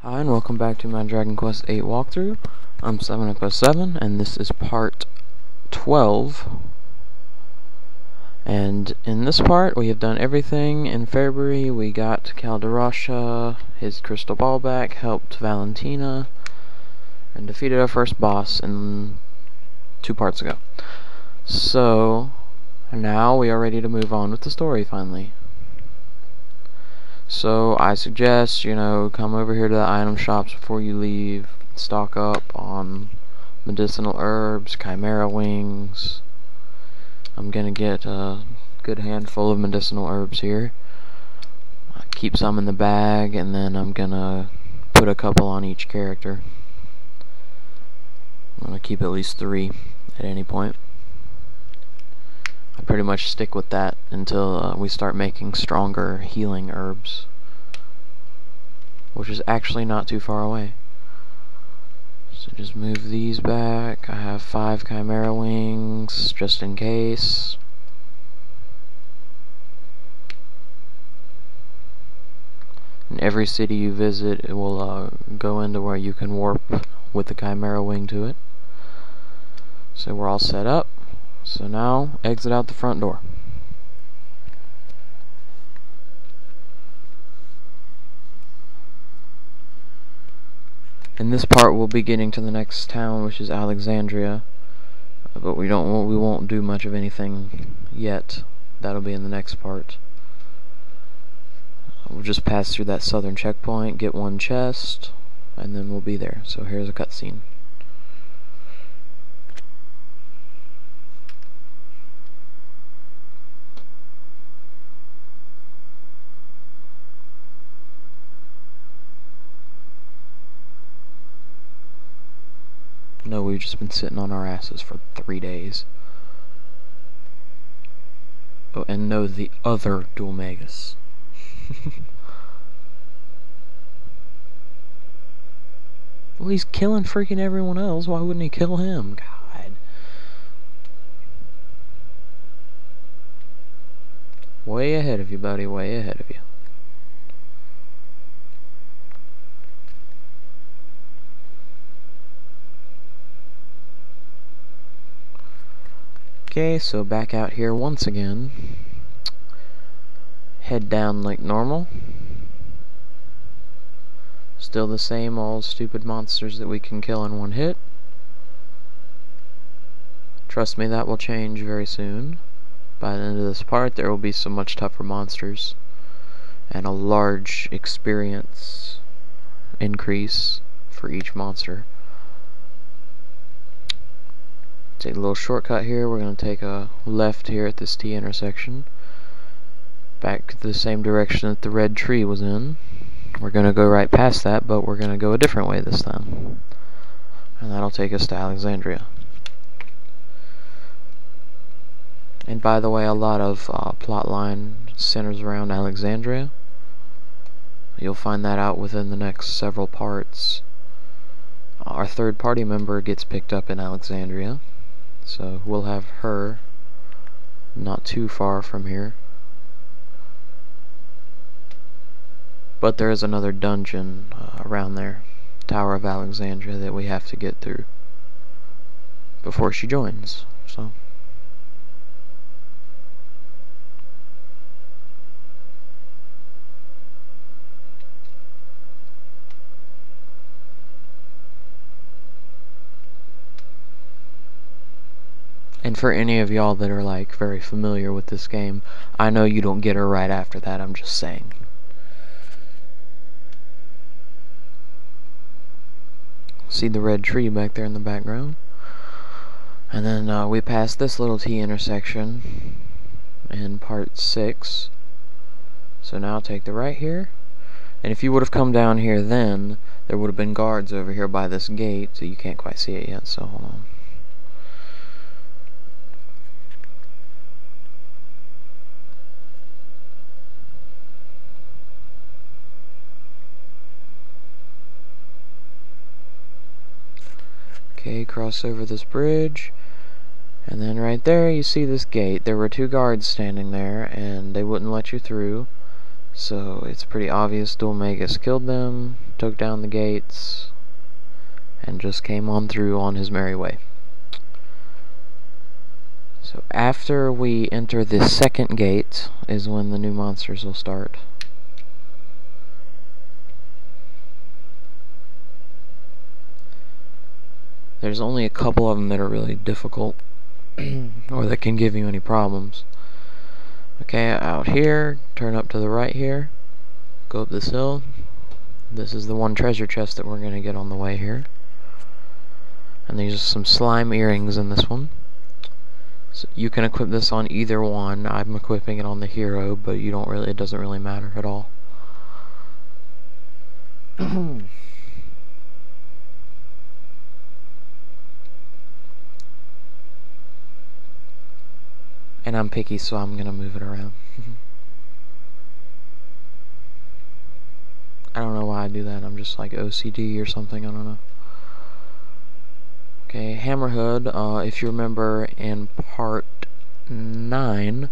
Hi and welcome back to my Dragon Quest VIII walkthrough. I'm 7 and this is part 12. And in this part we have done everything in Farebury. We got Calderasha, his crystal ball back, helped Valentina, and defeated our first boss in 2 parts ago. So now we are ready to move on with the story finally. So I suggest, come over here to the item shops before you leave, stock up on medicinal herbs, chimera wings. I'm gonna get a good handful of medicinal herbs here. Keep some in the bag, and then I'm gonna put a couple on each character. I'm gonna keep at least 3 at any point. I pretty much stick with that until we start making stronger healing herbs, which is actually not too far away. So just move these back. I have 5 chimera wings just in case. In every city you visit, it will go into where you can warp with the chimera wing to it. So we're all set up. So now, exit out the front door. In this part, we'll be getting to the next town, which is Alexandria, but we won't do much of anything yet. That'll be in the next part. We'll just pass through that southern checkpoint, get 1 chest, and then we'll be there. So here's a cutscene. No, we've just been sitting on our asses for 3 days. Oh, and no, the other Dhoulmagus. Well, he's killing freaking everyone else. Why wouldn't he kill him? God. Way ahead of you, buddy. Way ahead of you. Okay, so back out here once again. Head down like normal. Still the same old stupid monsters that we can kill in 1 hit. Trust me, that will change very soon. By the end of this part, there will be some much tougher monsters and a large experience increase for each monster. Take a little shortcut here. We're going to take a left here at this T intersection. Back the same direction that the red tree was in. We're going to go right past that, but we're going to go a different way this time. And that'll take us to Alexandria. And by the way, a lot of plotline centers around Alexandria. You'll find that out within the next several parts. Our 3rd party member gets picked up in Alexandria. So we'll have her not too far from here. But there is another dungeon around there, Tower of Alexandria, that we have to get through before she joins. So and for any of y'all that are like very familiar with this game, I know you don't get her right after that, I'm just saying. See the red tree back there in the background? And then we passed this little T intersection in part 6. So now take the right here. And if you would have come down here then, there would have been guards over here by this gate, so you can't quite see it yet, so hold on. Okay, cross over this bridge, and then right there you see this gate. There were 2 guards standing there, and they wouldn't let you through, so it's pretty obvious Dhoulmagus killed them. took down the gates, and just came on through on his merry way. So after we enter the second gate is when the new monsters will start. There's only a couple of them that are really difficult or that can give you any problems. Okay, out here, turn up to the right here, go up this hill. This is the one treasure chest that we're going to get on the way here. And these are some slime earrings in this one. So you can equip this on either one. I'm equipping it on the hero, but you don't really, it doesn't really matter at all. And I'm picky, so I'm gonna move it around. I don't know why I do that. I'm just like OCD or something. I don't know. Okay, Hammerhood. If you remember in part 9,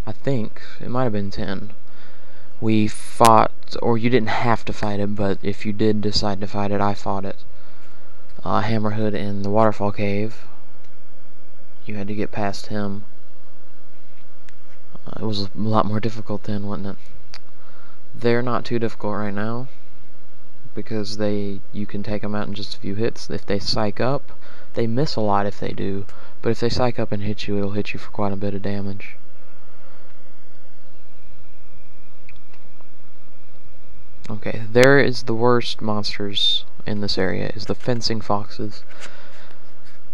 I think it might have been 10. We fought, or you didn't have to fight it, but if you did decide to fight it, I fought it. Hammerhood in the waterfall cave. You had to get past him. It was a lot more difficult then, wasn't it? They're not too difficult right now, because you can take them out in just a few hits. If they psych up, they miss a lot if they do, but if they psych up and hit you, it'll hit you for quite a bit of damage. Okay, there is the worst monsters in this area, is the fencing foxes.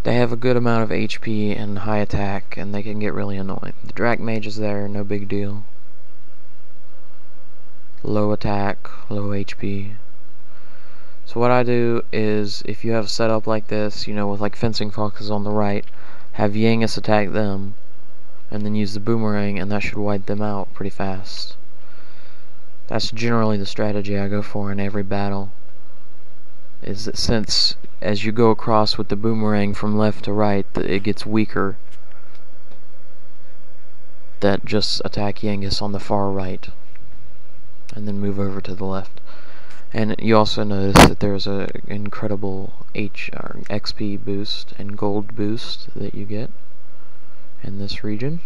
They have a good amount of HP and high attack, and they can get really annoying. The Drac Mage is there, no big deal. Low attack, low HP. So what I do is, if you have a setup like this, you know, with like fencing foxes on the right, have Yangus attack them, and then use the boomerang, and that should wipe them out pretty fast. That's generally the strategy I go for in every battle. Is that since as you go across with the boomerang from left to right, it gets weaker, that just attack Yangus on the far right, and then move over to the left. And you also notice that there's an incredible XP boost and gold boost that you get in this region.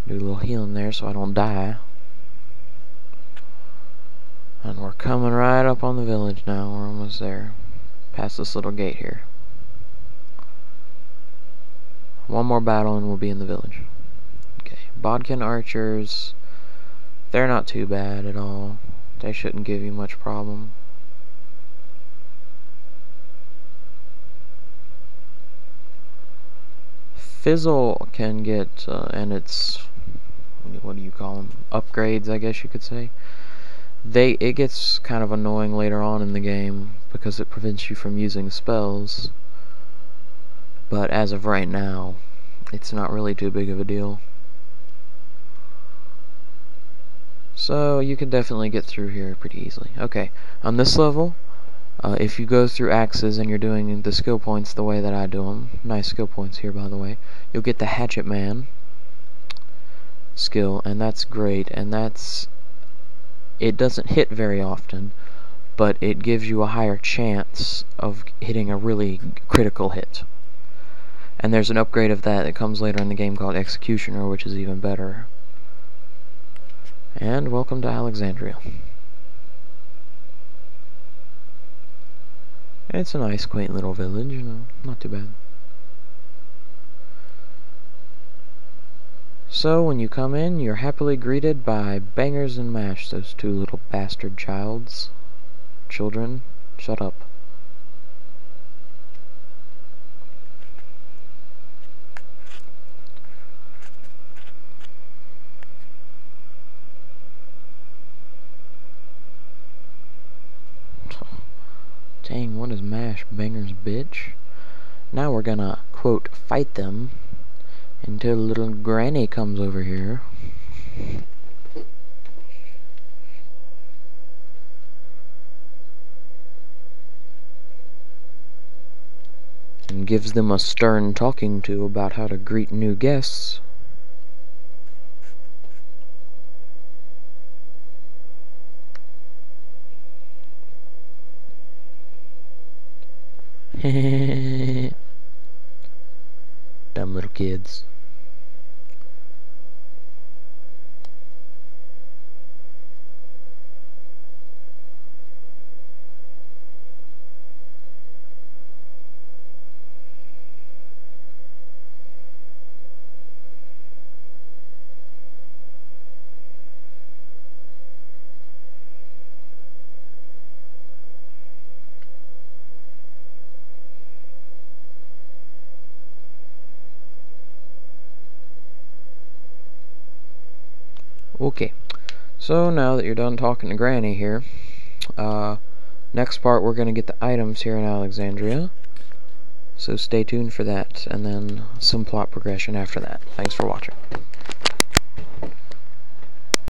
Do a little healing there so I don't die. And we're coming right up on the village now. We're almost there. Past this little gate here. One more battle and we'll be in the village. Okay, Bodkin archers. They're not too bad at all. They shouldn't give you much problem. Fizzle can get, and it's, what do you call them? Upgrades, I guess you could say. It gets kind of annoying later on in the game because it prevents you from using spells. But as of right now, it's not really too big of a deal. So you can definitely get through here pretty easily. Okay, on this level, if you go through axes and you're doing the skill points the way that I do them, nice skill points here by the way, you'll get the Hatchet Man skill, and that's great, and it doesn't hit very often, but it gives you a higher chance of hitting a really critical hit. And there's an upgrade of that comes later in the game called Executioner, which is even better. And welcome to Alexandria. It's a nice, quaint little village, you know, not too bad. So, when you come in, you're happily greeted by Bangers and Mash, those two little bastard children. Shut up. Dang, what is Mash? Banger's bitch? Now we're gonna, quote, fight them until little granny comes over here. And gives them a stern talking to about how to greet new guests. Dumb little kids. Okay, so now that you're done talking to Granny here, next part we're going to get the items here in Alexandria, so stay tuned for that, and then some plot progression after that. Thanks for watching.